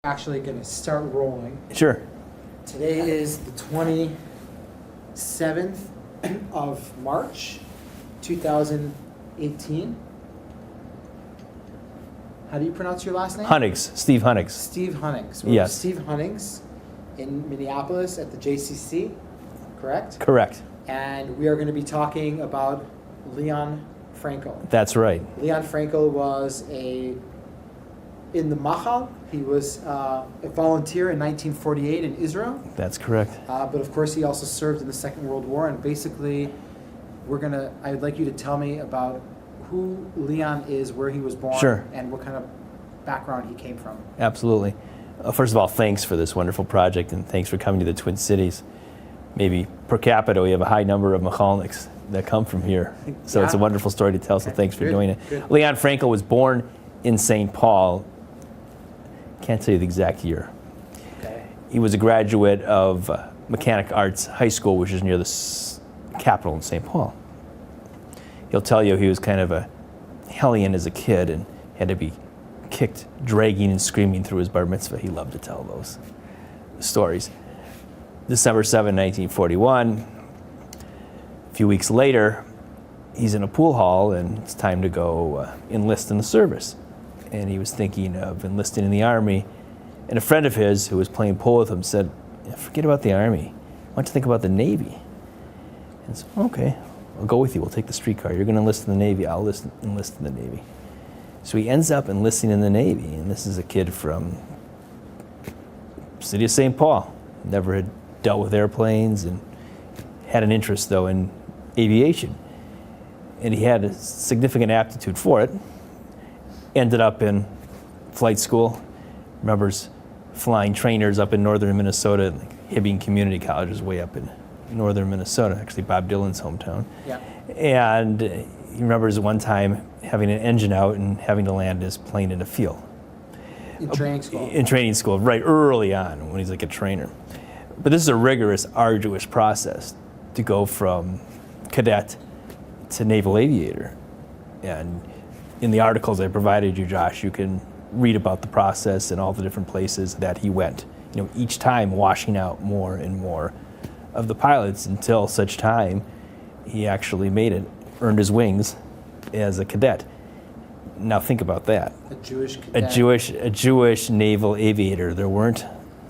Actually going to start rolling. Sure. Today is the 27th of March, 2018. How do you pronounce your last name? Hunegs, Steve Hunegs. Steve Hunegs. We're Yes. Steve Hunegs in Minneapolis at the JCC, correct? Correct. And we are going to be talking about Leon Frankel. That's right. Leon Frankel was in the Machal. He was a volunteer in 1948 in Israel. That's correct. But of course, he also served in the Second World War. And basically, I'd like you to tell me about who Leon is, where he was born, Sure. and what kind of background he came from. Absolutely. First of all, thanks for this wonderful project, and thanks for coming to the Twin Cities. Maybe per capita, we have a high number of Machalniks that come from here. So It's a wonderful story to tell, so thanks for doing it. Good. Leon Frankel was born in St. Paul. Can't tell you the exact year. Okay. He was a graduate of Mechanic Arts High School, which is near the capital in St. Paul. He'll tell you he was kind of a hellion as a kid and had to be kicked, dragging and screaming through his bar mitzvah. He loved to tell those stories. December 7, 1941. A few weeks later, he's in a pool hall and it's time to go enlist in the service. And he was thinking of enlisting in the Army. And a friend of his who was playing pool with him said, forget about the Army. Why don't you think about the Navy? And so, okay, I'll go with you. We'll take the streetcar. You're going to enlist in the Navy. I'll enlist in the Navy. So he ends up enlisting in the Navy. And this is a kid from city of St. Paul. Never had dealt with airplanes and had an interest, though, in aviation. And he had a significant aptitude for it. Ended up in flight school. Remembers flying trainers up in northern Minnesota. Like Hibbing Community College is way up in northern Minnesota, actually Bob Dylan's hometown. Yeah. And he remembers one time having an engine out and having to land his plane in a field. In training school. In training school, right early on when he's like a trainer. But this is a rigorous, arduous process to go from cadet to naval aviator. And in the articles I provided you, Josh, you can read about the process and all the different places that he went. You know, each time washing out more and more of the pilots until such time he actually made it, earned his wings as a cadet. Now think about that. A Jewish cadet. A Jewish naval aviator. There weren't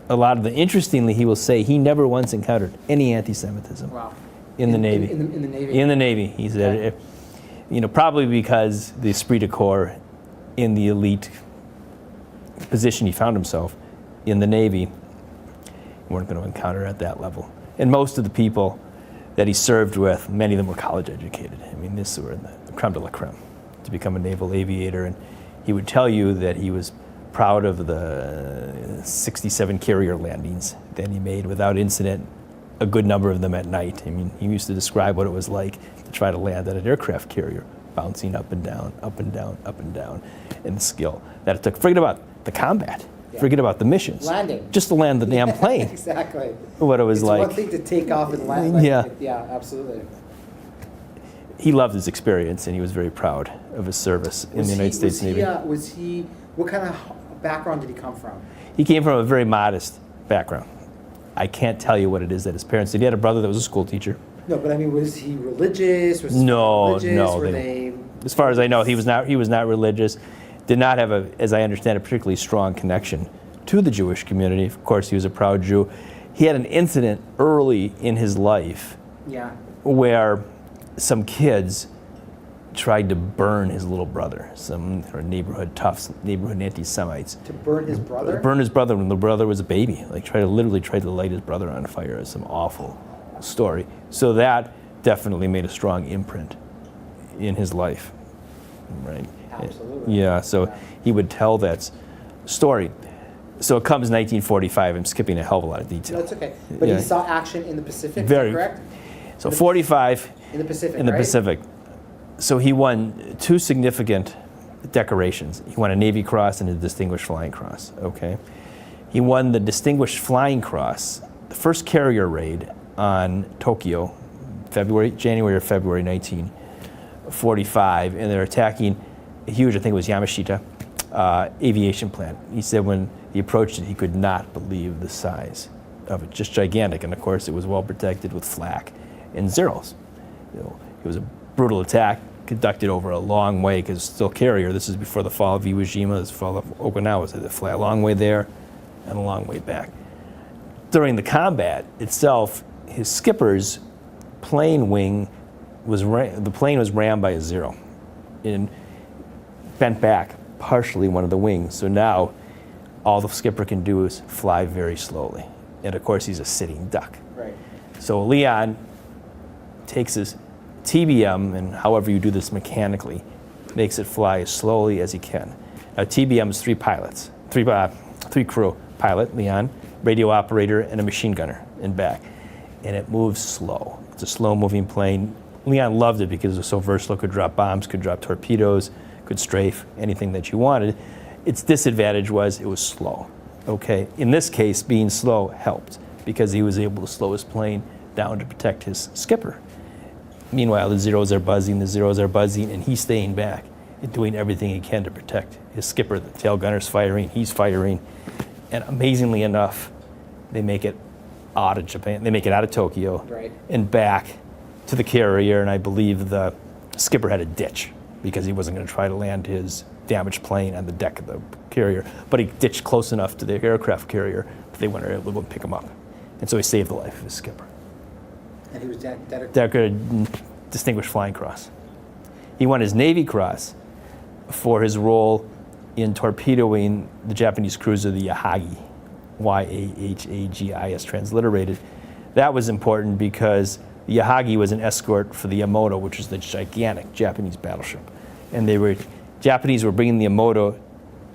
a lot of the. Interestingly, he will say he never once encountered any anti-Semitism. Wow. In the Navy. In the Navy. In the Navy, he said. Okay. Probably because the esprit de corps in the elite position he found himself in the Navy weren't going to encounter at that level. And most of the people that he served with, many of them were college educated. I mean, this were the creme de la creme to become a naval aviator. And he would tell you that he was proud of the 67 carrier landings that he made without incident, a good number of them at night. I mean, he used to describe what it was like to try to land at an aircraft carrier, bouncing up and down, up and down, up and down, and the skill that it took. Forget about the combat. Yeah. Forget about the missions. Landing. Just to land the damn plane. Exactly. What it was it's like. It's one thing to take off and land. Like, yeah. Yeah, absolutely. He loved his experience, and he was very proud of his service in the United States Navy. What kind of background did he come from? He came from a very modest background. I can't tell you what it is that his parents did. He had a brother that was a school teacher. No, but I mean, was he religious? Was no. Were they? As far as I know, he was not religious. Did not have as I understand, a particularly strong connection to the Jewish community. Of course, he was a proud Jew. He had an incident early in his life. Yeah. Where some kids tried to burn his little brother. Some neighborhood toughs, neighborhood anti-Semites. To burn his brother? Burn his brother when the brother was a baby. Like literally tried to light his brother on fire. It's some awful story. So that definitely made a strong imprint in his life, right? Absolutely. Yeah, so he would tell that story. So it comes 1945. I'm skipping a hell of a lot of detail. No, it's okay. But he saw action in the Pacific, very, correct? So 45. In the Pacific, In the right? Pacific. So he won 2 significant decorations. He won a Navy Cross and a Distinguished Flying Cross, okay? He won the Distinguished Flying Cross, the first carrier raid on Tokyo, January or February 1945, and they're attacking a huge, I think it was Yamashita, aviation plant. He said when He approached it, he could not believe the size of it, just gigantic. And of course, it was well protected with flak and zeros. You know, it was a brutal attack conducted over a long way, because still carrier. This is before the fall of Iwo Jima, this fall of Okinawa. So they fly a long way there and a long way back. During the combat itself, his skipper's plane wing the plane was rammed by a Zero and bent back partially one of the wings. So now all the skipper can do is fly very slowly. And of course, he's a sitting duck. Right. So Leon takes his TBM, and however you do this mechanically, makes it fly as slowly as he can. Now TBM is three pilots, three crew: pilot, Leon, radio operator, and a machine gunner in back. And it moves slow. It's a slow-moving plane. Leon loved it because it was so versatile. Could drop bombs, could drop torpedoes, could strafe, anything that you wanted. Its disadvantage was it was slow. Okay, in this case, being slow helped because he was able to slow his plane down to protect his skipper. Meanwhile, the Zeros are buzzing, and he's staying back and doing everything he can to protect his skipper. The tail gunner's firing, he's firing, and amazingly enough, they make it out of Japan. They make it out of Tokyo, right, and back to the carrier, and I believe the skipper had a ditch because he wasn't going to try to land his damaged plane on the deck of the carrier, but he ditched close enough to the aircraft carrier that they weren't able to pick him up. And so he saved the life of his skipper. And he was Decorated Distinguished Flying Cross. He won his Navy Cross for his role in torpedoing the Japanese cruiser, the Yahagi, Yahagis transliterated. That was important because the Yahagi was an escort for the Yamato, which is the gigantic Japanese battleship. And Japanese were bringing the Yamato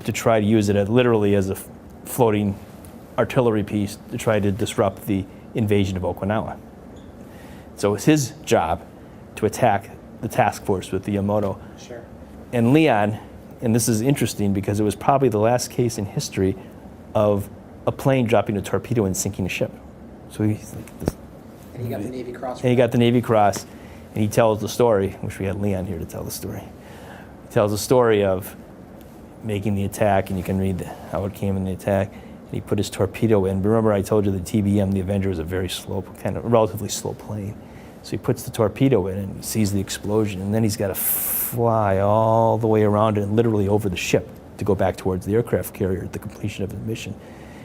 to try to use it literally as a floating artillery piece to try to disrupt the invasion of Okinawa. So it was his job to attack the task force with the Yamato. Sure. And Leon, and this is interesting because it was probably the last case in history of a plane dropping a torpedo and sinking a ship. So he's like this. And he got the Navy Cross. And he got the Navy Cross, and he tells the story. Wish we had Leon here to tell the story. He tells the story of making the attack, and you can read how it came in the attack. And he put his torpedo in. Remember, I told you the TBM, the Avenger, was a very slow, kind of relatively slow plane. So he puts the torpedo in and sees the explosion, and then he's got to fly all the way around it and literally over the ship to go back towards the aircraft carrier at the completion of his mission.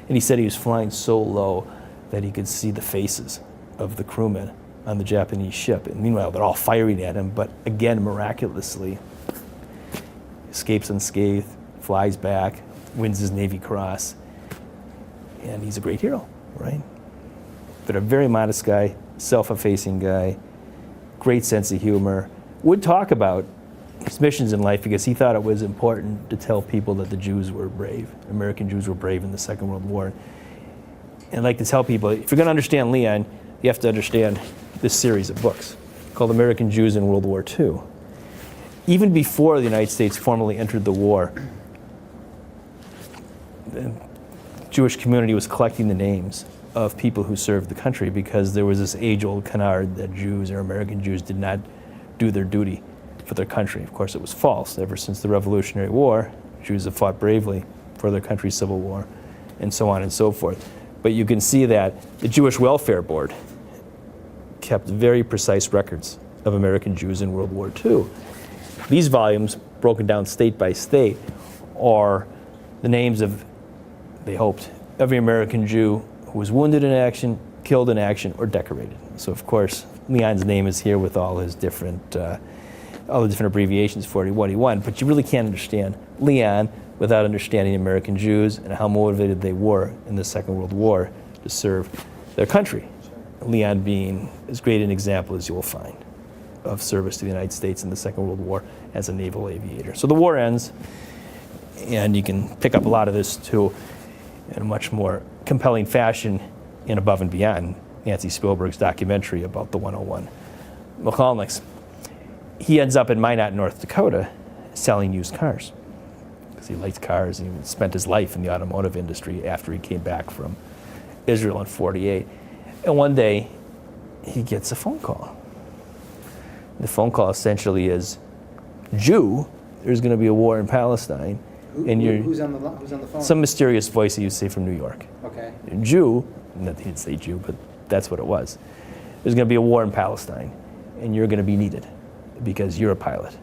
And he said he was flying so low that he could see the faces of the crewmen on the Japanese ship. And meanwhile, they're all firing at him, but again, miraculously, escapes unscathed, flies back, wins his Navy Cross, and he's a great hero, right? But a very modest guy, self-effacing guy, great sense of humor, would talk about his missions in life because he thought it was important to tell people that the Jews were brave. American Jews were brave in the Second World War. And I'd like to tell people, if you're going to understand Leon, you have to understand this series of books called American Jews in World War II. Even before the United States formally entered the war, the Jewish community was collecting the names of people who served the country because there was this age-old canard that Jews or American Jews did not do their duty for their country. Of course, it was false. Ever since the Revolutionary War, Jews have fought bravely for their country's civil war, and so on and so forth. But you can see that the Jewish Welfare Board kept very precise records of American Jews in World War II. These volumes, broken down state by state, are the names of, they hoped, every American Jew who was wounded in action, killed in action, or decorated. So of course, Leon's name is here with all his different, all the different abbreviations for what he won, but you really can't understand Leon without understanding American Jews and how motivated they were in the Second World War to serve their country. Leon being as great an example as you will find of service to the United States in the Second World War as a naval aviator. So the war ends, and you can pick up a lot of this too in a much more compelling fashion in Above and Beyond, Nancy Spielberg's documentary about the 101 McCallnicks. He ends up in Minot, North Dakota, selling used cars because he liked cars and he spent his life in the automotive industry after he came back from Israel in '48. And one day, he gets a phone call. The phone call essentially is, Jew, there's going to be a war in Palestine, And you're who's on the phone? some mysterious voice that you say from New York. Okay. Jew, not he didn't say Jew, but that's what it was. There's going to be a war in Palestine, and you're going to be needed because you're a pilot.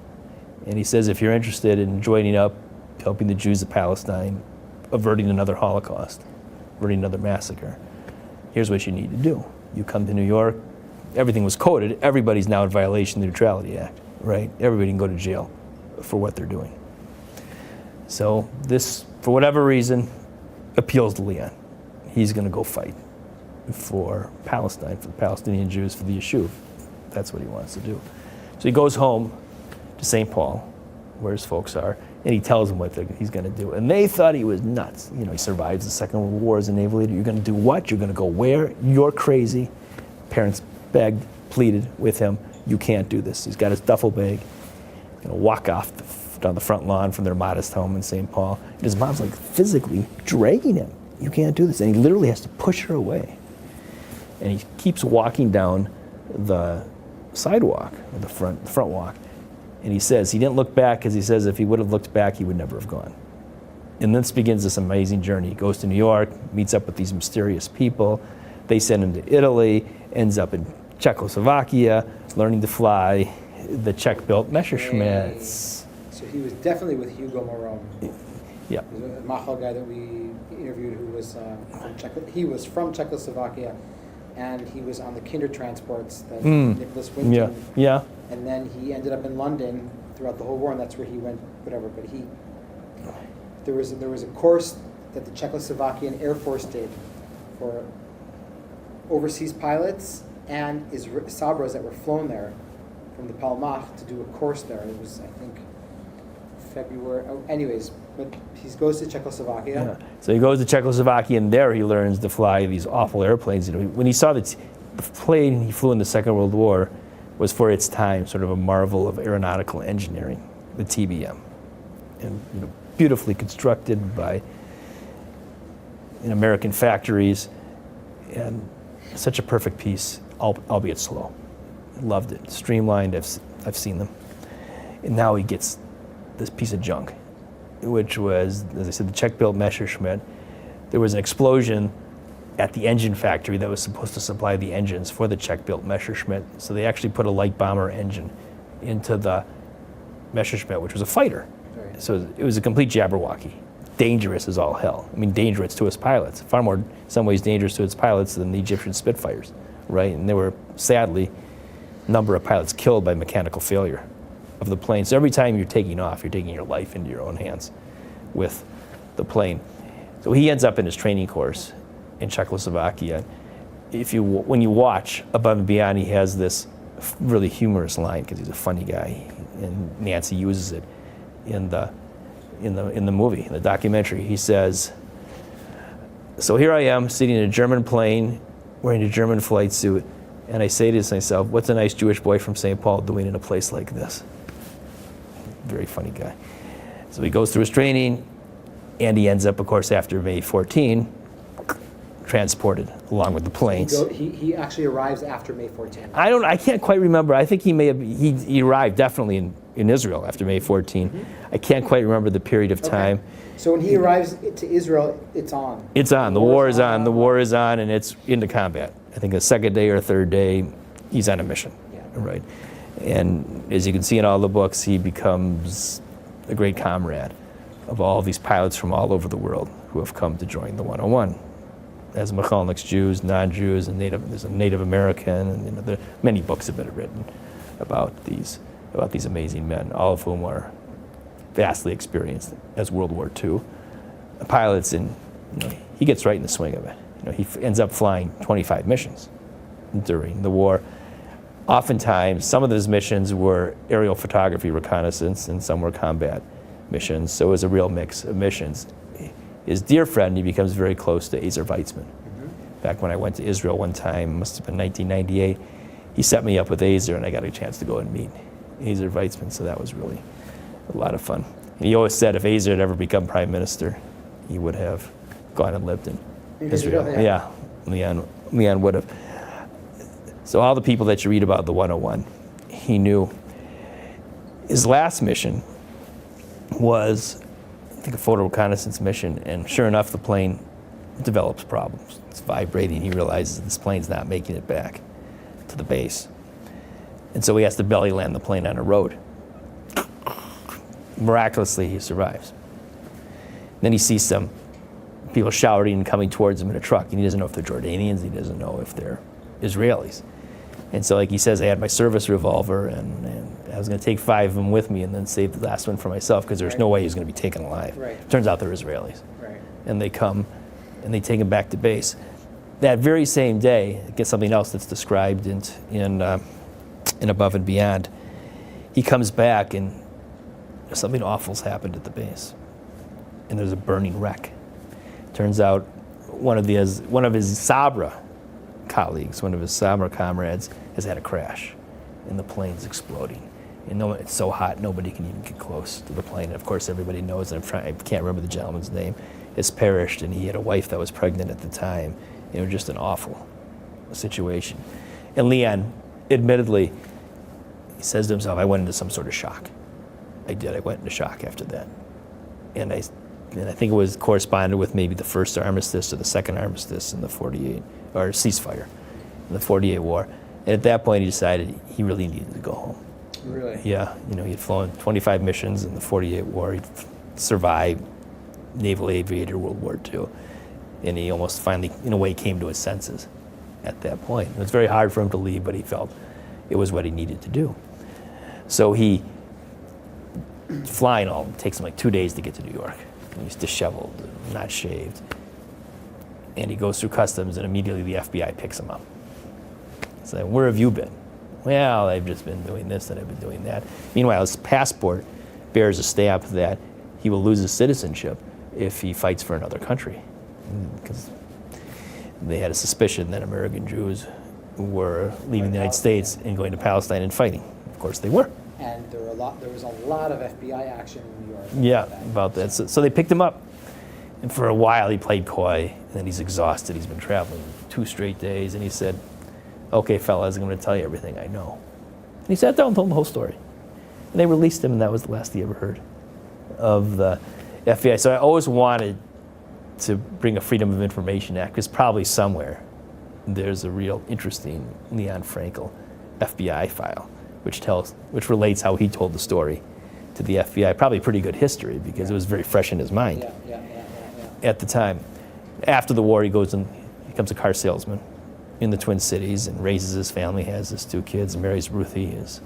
And he says if you're interested in joining up, helping the Jews of Palestine, averting another Holocaust, averting another massacre, here's what you need to do. You come to New York, everything was coded, everybody's now in violation of the Neutrality Act, right? Everybody can go to jail for what they're doing. So this, for whatever reason, appeals to Leon. He's going to go fight for Palestine, for the Palestinian Jews, for the Yishuv. That's what he wants to do. So he goes home to St. Paul, where his folks are, and he tells them what he's going to do. And they thought he was nuts. You know, he survives the Second World War as a naval leader. You're going to do what? You're going to go where? You're crazy. Parents begged, pleaded with him. You can't do this. He's got his duffel bag. He's going to walk off down the front lawn from their modest home in St. Paul. And his mom's like physically dragging him. You can't do this. And he literally has to push her away. And he keeps walking down the sidewalk, or the front walk. And he says he didn't look back because he says if he would have looked back, he would never have gone. And this begins this amazing journey. He goes to New York, meets up with these mysterious people. They send him to Italy, ends up in Czechoslovakia, learning to fly the Czech-built Messerschmitts. So he was definitely with Hugo Morone. Yeah. The Machal guy that we interviewed who was he was from Czechoslovakia, and he was on the Kinder transports that Nicholas Winton. Yeah. And then he ended up in London throughout the whole war, and that's where he went, whatever. But there was a course that the Czechoslovakian Air Force did for overseas pilots and Sabres that were flown there from the Palmach to do a course there. It was, I think, February. Oh, anyways, but he goes to Czechoslovakia. Yeah. So he goes to Czechoslovakia, and there he learns to fly these awful airplanes. You know, when he saw the plane he flew in the Second World War was for its time sort of a marvel of aeronautical engineering, the TBM, and beautifully constructed by American factories, and such a perfect piece, albeit slow. Loved it, streamlined. I've seen them, and now he gets this piece of junk, which was, as I said, the Czech-built Messerschmitt. There was an explosion at the engine factory that was supposed to supply the engines for the Czech-built Messerschmitt. So they actually put a light bomber engine into the Messerschmitt, which was a fighter. Right. So it was a complete Jabberwocky. Dangerous as all hell. I mean, dangerous to its pilots. Far more, in some ways, dangerous to its pilots than the Egyptian Spitfires, right? And there were, sadly, a number of pilots killed by mechanical failure of the plane. So every time you're taking off, you're taking your life into your own hands with the plane. So he ends up in his training course in Czechoslovakia. When you watch Above and Beyond, he has this really humorous line because he's a funny guy, and Nancy uses it in the movie, in the documentary. He says, "So here I am sitting in a German plane, wearing a German flight suit, and I say to myself, what's a nice Jewish boy from St. Paul doing in a place like this?" Very funny guy. So he goes through his training, and he ends up, of course, after May 14, transported along with the planes. He actually arrives after May 14. I can't quite remember. I think he arrived definitely in Israel after May 14. Mm-hmm. I can't quite remember the period of time. Okay. So when he arrives to Israel, it's on. It's on. The war is on. The war is on, and it's into combat. I think the second day or third day, he's on a mission. Yeah. Right. And as you can see in all the books, he becomes a great comrade of all these pilots from all over the world who have come to join the 101. As Michalnik's Jews, non-Jews, and there's a Native American, and there many books have been written about these amazing men, all of whom are vastly experienced as World War II pilots, and he gets right in the swing of it. He ends up flying 25 missions during the war. Oftentimes, some of those missions were aerial photography reconnaissance, and some were combat missions, so it was a real mix of missions. His dear friend, he becomes very close to Ezer Weitzman. Mm-hmm. Back when I went to Israel one time, must have been 1998, he set me up with Ezer, and I got a chance to go and meet Ezer Weitzman, so that was really a lot of fun. And he always said if Ezer had ever become prime minister, he would have gone and lived in Israel. Yeah, Leon would have. So all the people that you read about the 101, he knew. His last mission was think, a photo reconnaissance mission, and sure enough, the plane develops problems. It's vibrating. He realizes this plane's not making it back to the base. And so he has to belly land the plane on a road. Miraculously, he survives. Then he sees some people shouting and coming towards him in a truck, and he doesn't know if they're Jordanians, he doesn't know if they're Israelis. And so, like he says, I had my service revolver, and I was going to take 5 of them with me and then save the last one for myself, because there's no way he was going to be taken alive. Right. Turns out they're Israelis. Right. And they come, and they take him back to base. That very same day, get something else that's described in Above and Beyond, he comes back, and something awful's happened at the base. And there's a burning wreck. Turns out one of his Sabra colleagues, one of his Sabra comrades, has had a crash, and the plane's exploding. And it's so hot, nobody can even get close to the plane. And of course, everybody knows, and I can't remember the gentleman's name, has perished, and he had a wife that was pregnant at the time. It was just an awful situation. And Leon, admittedly, he says to himself, I went into some sort of shock. I did. I went into shock after that. And I think it was corresponded with maybe the first armistice or the second armistice in the 48, or ceasefire in the 48 war. And at that point, he decided he really needed to go home. Really? Yeah. He'd flown 25 missions in the 48 war. He'd survived naval aviator World War II. And he almost finally, in a way, came to his senses at that point. It was very hard for him to leave, but he felt it was what he needed to do. So he, flying all, it takes him like 2 days to get to New York. He's disheveled, not shaved. And he goes through customs, and immediately the FBI picks him up. He's like, where have you been? Well, I've just been doing this and I've been doing that. Meanwhile, his passport bears a stamp that he will lose his citizenship if he fights for another country. Because they had a suspicion that American Jews were leaving the United States and going to Palestine and fighting. Of course they were. And there was a lot of FBI action in New York. Yeah, about that. So they picked him up. And for a while he played coy, and then he's exhausted. He's been traveling 2 straight days, and he said, okay, fellas, I'm going to tell you everything I know. And he sat down and told them the whole story. And they released him, and that was the last he ever heard of the FBI. So I always wanted to bring a Freedom of Information Act, because probably somewhere there's a real interesting Leon Frankel FBI file, which relates how he told the story to the FBI. Probably pretty good history, because it was very fresh in his mind at the time. After the war, he goes and becomes a car salesman in the Twin Cities and raises his family, has his 2 kids, and marries Ruthie, his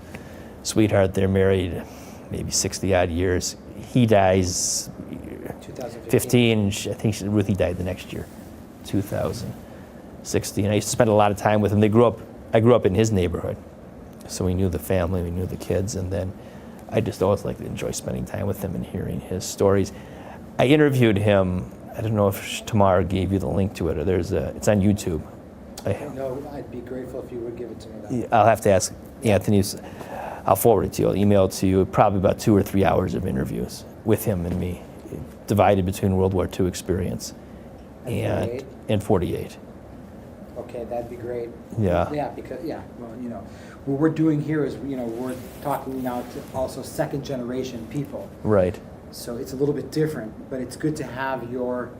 sweetheart. They're married maybe 60-odd years. He dies 2015. I think Ruthie died the next year, 2016. I used to spend a lot of time with him. I grew up in his neighborhood, so we knew the family, we knew the kids, and then I just always liked to enjoy spending time with him and hearing his stories. I interviewed him. I don't know if Tamar gave you the link to it, or it's on YouTube. No, I'd be grateful if you would give it to me. I'll have to ask Anthony. I'll forward it to you. I'll email it to you. Probably about 2 or 3 hours of interviews with him and me, divided between World War II experience and 48. Okay, that'd be great. Yeah. Yeah, because well, what we're doing here is we're talking now to also second generation people. Right. So it's a little bit different, but it's good to have your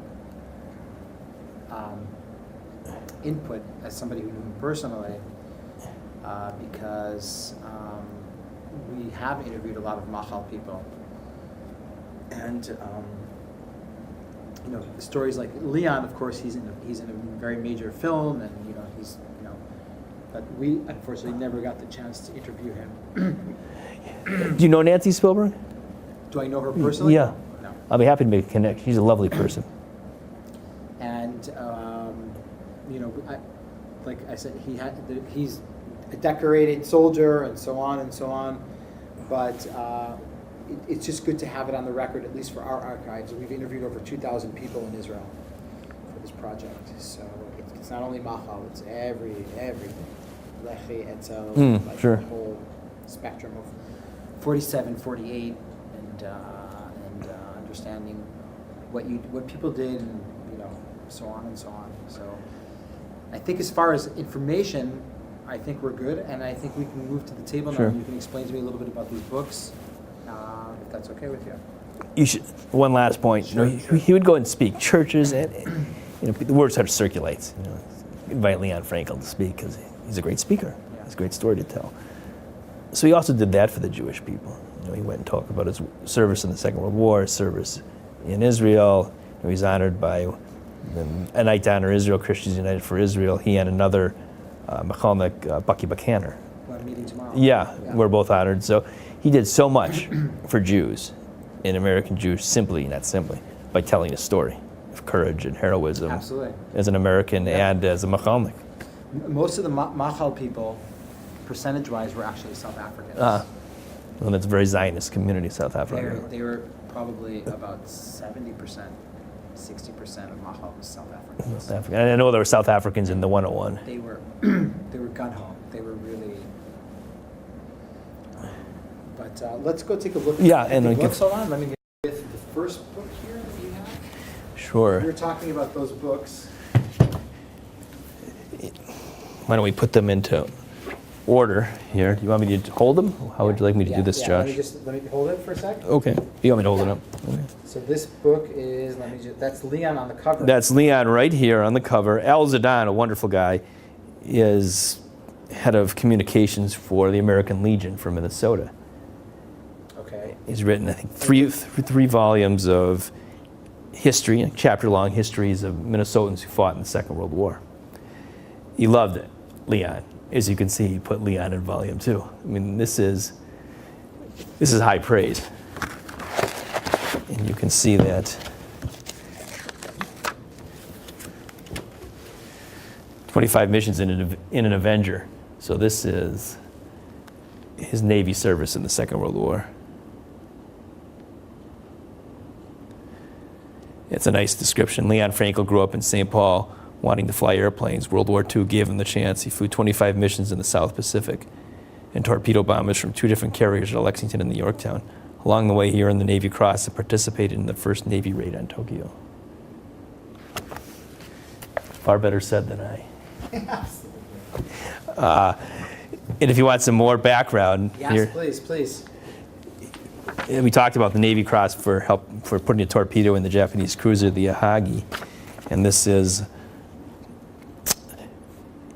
input as somebody who knew him personally, because we have interviewed a lot of Machal people, and stories like Leon. Of course, he's in a very major film, and but we unfortunately never got the chance to interview him. Do you know Nancy Spielberg? Do I know her personally? Yeah. No. I'll be happy to make a connection. She's a lovely person. And like I said, he's a decorated soldier, and so on and so on. But it's just good to have it on the record, at least for our archives. We've interviewed over 2,000 people in Israel for this project. So it's not only Machal, it's everything. Lechi, Etzel, sure. The whole spectrum of 47, 48, and understanding what people did, and so on and so on. So I think as far as information, I think we're good, and I think we can move to the table now. Sure. And you can explain to me a little bit about these books, if that's okay with you. you should. One last point. He would go and speak churches, and the word sort of circulates. Invite Leon Frankel to speak because he's a great speaker. He has a great story to tell. So he also did that for the Jewish people. He went and talked about his service in the Second World War, his service in Israel. He was honored by a night to honor Israel, Christians United for Israel. He and another Machalnik, Bucky Buchanan. We're meeting tomorrow. Yeah, we're both honored. So he did so much for Jews and American Jews not simply, by telling a story of courage and heroism. Absolutely. As an American and as a Machalnik. Most of the Machal people, percentage-wise, were actually South Africans. Well, that's a very Zionist community, South Africa. They were probably about 70%, 60% of Machal was South Africans. South Africa. And I know there were South Africans in the 101. They were gun-ho. They were really... But let's go take a look at the books. Hold on, let me get with the first book here that you have. Sure. We were talking about those books. Why don't we put them into order here? Do you want me to hold them? How would you like me to do this, Josh? Let me hold it for a sec. Okay. You want me to hold it up? Okay. So this book is, that's Leon on the cover. That's Leon right here on the cover. Al Zidane, a wonderful guy, is head of communications for the American Legion for Minnesota. Okay. He's written, I think, three volumes of history, chapter-long histories of Minnesotans who fought in the Second World War. He loved it, Leon. As you can see, he put Leon in volume 2. I mean, this is high praise. And you can see that 25 missions in an Avenger. So this is his Navy service in the Second World War. It's a nice description. Leon Frankel grew up in St. Paul, wanting to fly airplanes. World War II gave him the chance. He flew 25 missions in the South Pacific and torpedo bombers from 2 different carriers at Lexington and Yorktown. Along the way, he earned the Navy Cross and participated in the first Navy raid on Tokyo. Far better said than I. And if you want some more background, yes, please. We talked about the Navy Cross for putting a torpedo in the Japanese cruiser, the Yahagi. And this is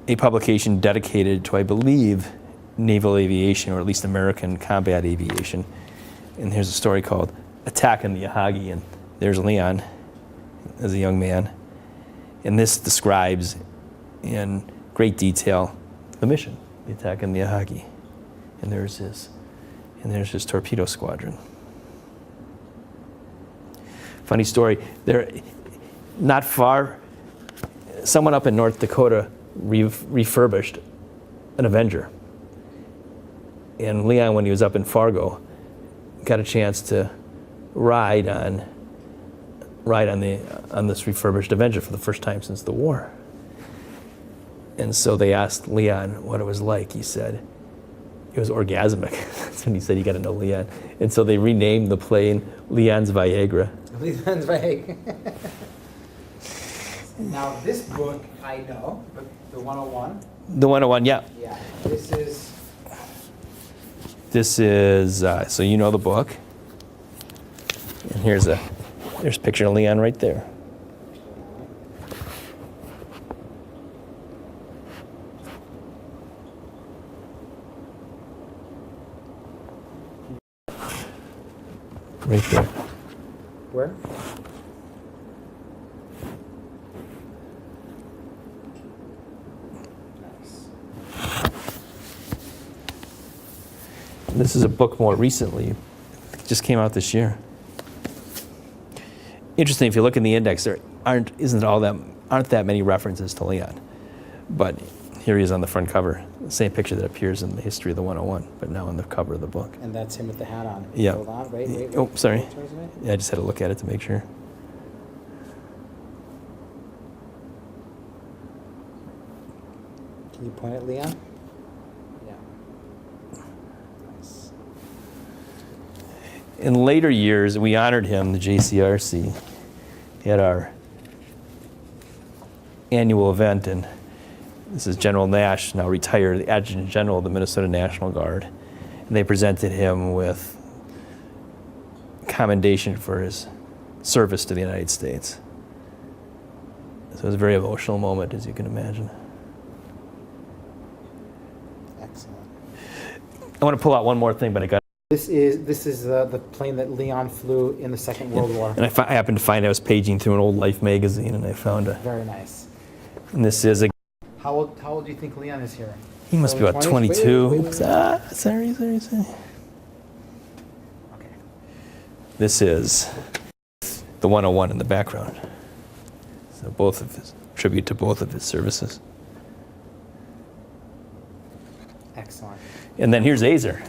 a publication dedicated to, I believe, naval aviation, or at least American combat aviation. And here's a story called Attack on the Yahagi. And there's Leon as a young man. And this describes in great detail the mission, the attack on the Yahagi. And there's his torpedo squadron. Funny story. Not far, someone up in North Dakota refurbished an Avenger. And Leon, when he was up in Fargo, got a chance to ride on this refurbished Avenger for the first time since the war. And so they asked Leon what it was like. He said it was orgasmic. That's when he said he got to know Leon. And so they renamed the plane Leon's Viagra. Leon's Viagra. Now this book I know, but the 101. The 101, yeah. Yeah. This is so you know the book. And there's a picture of Leon right there. Right there. Where? This is a book more recently. It just came out this year. Interesting, if you look in the index, there aren't that many references to Leon. But here he is on the front cover. The same picture that appears in the history of the 101, but now on the cover of the book. And that's him with the hat on. Yeah. Hold on, wait. Oh, sorry. Yeah, I just had to look at it to make sure. Can you point at Leon? Yeah. Nice. In later years, we honored him, the JCRC, at our annual event, and this is General Nash, now retired, the Adjutant General of the Minnesota National Guard. And they presented him with commendation for his service to the United States. So it was a very emotional moment, as you can imagine. Excellent. I want to pull out one more thing, but I got. This is the plane that Leon flew in the Second World War. And I happened to find I was paging through an old Life magazine, and I found a. Very nice. And this is a. How old do you think Leon is here? He must be Early about 20s? 22. Wait. Sorry. Okay. This is the 101 in the background. So both of his tribute to both of his services. Excellent. And then here's Azer.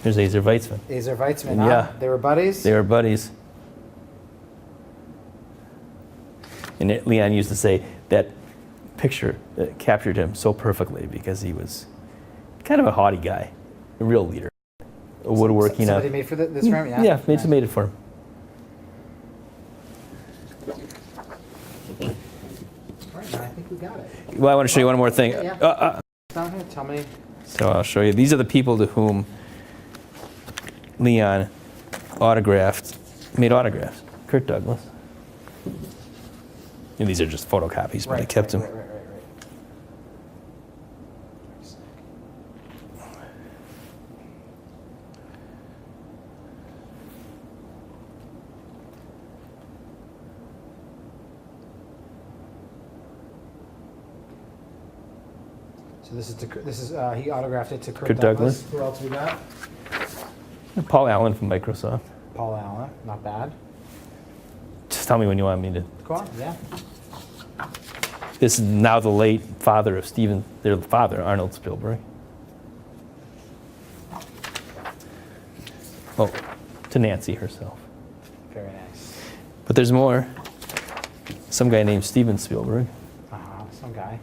Here's Azer Weitzman. Azer Weitzman, And huh? yeah. They were buddies? They were buddies. And Leon used to say that picture captured him so perfectly because he was kind of a haughty guy, a real leader, a woodworking. Somebody made for this for him? Yeah, Yeah, nice. made it for him. All right, I think we got it. Well, I want to show you one more thing. Yeah. Down here, tell me. So I'll show you. These are the people to whom Leon made autographs. Kurt Douglas. And these are just photocopies, but I kept them. Right. So this is he autographed it to Kurt Douglas. Who else we got? Paul Allen from Microsoft. Paul Allen, not bad. Just tell me when you want me to. Go on, yeah. This is now the late father of their father, Arnold Spielberg. Oh, to Nancy herself. Very nice. But there's more. Some guy named Steven Spielberg. Some guy.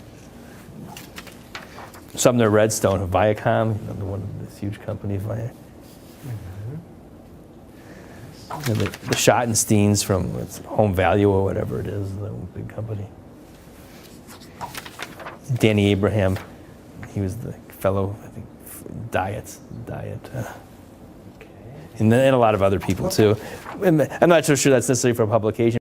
Sumner Redstone of Viacom, one of this huge company, Viacom. And the Schottensteins from Home Value or whatever it is, the big company. Danny Abraham, he was the fellow, I think, Diet. And a lot of other people too. I'm not so sure that's necessary for publication.